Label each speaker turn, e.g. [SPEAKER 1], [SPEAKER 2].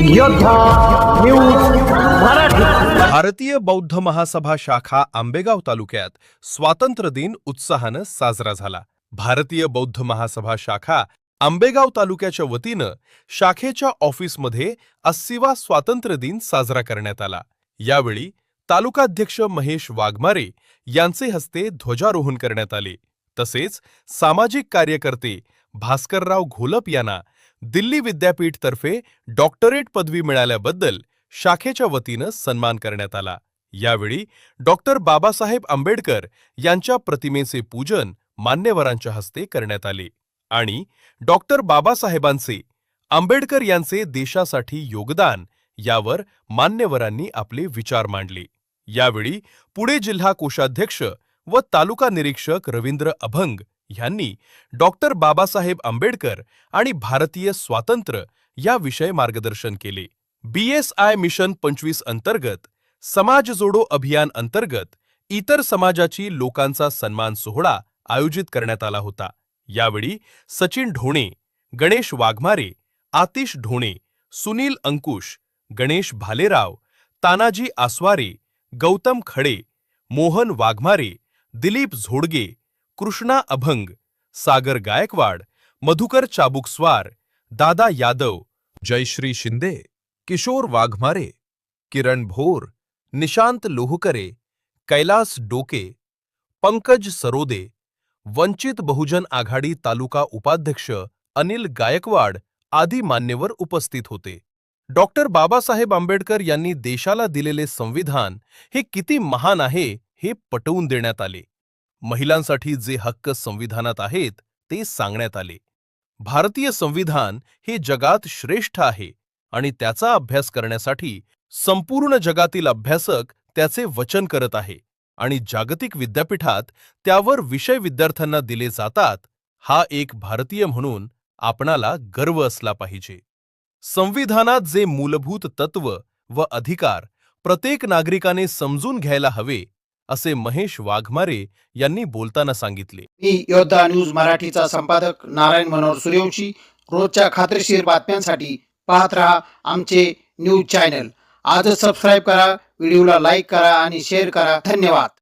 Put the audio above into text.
[SPEAKER 1] योद्धा न्यूज मराठी।
[SPEAKER 2] भारतीय बौद्ध महासभा शाखा आंबेगाव तालुक्यात स्वातंत्र्य दिन उत्साहानं साजरा झाला। भारतीय बौद्ध महासभा शाखा आंबेगाव तालुक्याच्या वतीनं शाखेच्या ऑफिसमध्ये 80वा स्वातंत्र्य दिन साजरा करण्यात आला। यावेळी तालुकाध्यक्ष महेश वाघमारे यांचे हस्ते ध्वजारोहण करण्यात आले। तसेच सामाजिक कार्यकर्ते भास्करराव घोलप यांना दिल्ली विद्यापीठतर्फे डॉक्टरेट पदवी मिळाल्याबद्दल शाखेच्या वतीनं सन्मान करण्यात आला। यावेळी डॉक्टर बाबासाहेब आंबेडकर यांच्या प्रतिमेचे पूजन मान्यवरांच्या हस्ते करण्यात आले आणि डॉक्टर बाबासाहेबांचे आंबेडकर यांचे देशासाठी योगदान यावर मान्यवरांनी आपले विचार मांडले। यावेळी पुणे जिल्हा कोषाध्यक्ष व तालुका निरीक्षक रवींद्र अभंग यांनी डॉक्टर बाबासाहेब आंबेडकर आणि भारतीय स्वातंत्र्य याविषयी मार्गदर्शन केले। BSI मिशन 25 अंतर्गत समाज जोडो अभियान अंतर्गत इतर समाजाची लोकांचा सन्मान सोहळा आयोजित करण्यात आला होता। यावेळी सचिन ढोणे, गणेश वाघमारे, आतिश ढोणे, सुनील अंकुश, गणेश भालेराव, तानाजी आसवारे, गौतम खडे, मोहन वाघमारे, दिलीप झोडगे, कृष्णा अभंग, सागर गायकवाड, मधुकर चाबुकस्वार, दादा यादव, जयश्री शिंदे, किशोर वाघमारे, किरण भोर, निशांत लोहकरे, कैलास डोके, पंकज सरोदे, वंचित बहुजन आघाडी तालुका उपाध्यक्ष अनिल गायकवाड आदी मान्यवर उपस्थित होते। डॉक्टर बाबासाहेब आंबेडकर यांनी देशाला दिलेले संविधान हे किती महान आहे हे पटवून देण्यात आले। महिलांसाठी जे हक्क संविधानात आहेत ते सांगण्यात आले। भारतीय संविधान हे जगात श्रेष्ठ आहे आणि त्याचा अभ्यास करण्यासाठी संपूर्ण जगातील अभ्यासक त्याचे वचन करत आहे आणि जागतिक विद्यापीठात त्यावर विषय विद्यार्थ्यांना दिले जातात। हा एक भारतीय म्हणून आपणाला गर्व असला पाहिजे। संविधानात जे मूलभूत तत्व व अधिकार प्रत्येक नागरिकाने समजून घ्यायला हवे असे महेश वाघमारे यांनी बोलताना सांगितले।
[SPEAKER 1] मी योद्धा न्यूज मराठीचा संपादक नारायण मनोहर सूर्यवंशी। रोजच्या खात्रीशीर बातम्यांसाठी पाहत रहा आमचे न्यूज चॅनल। आजच सबस्क्राइब करा, व्हिडिओला लाईक करा आणि शेअर करा। धन्यवाद।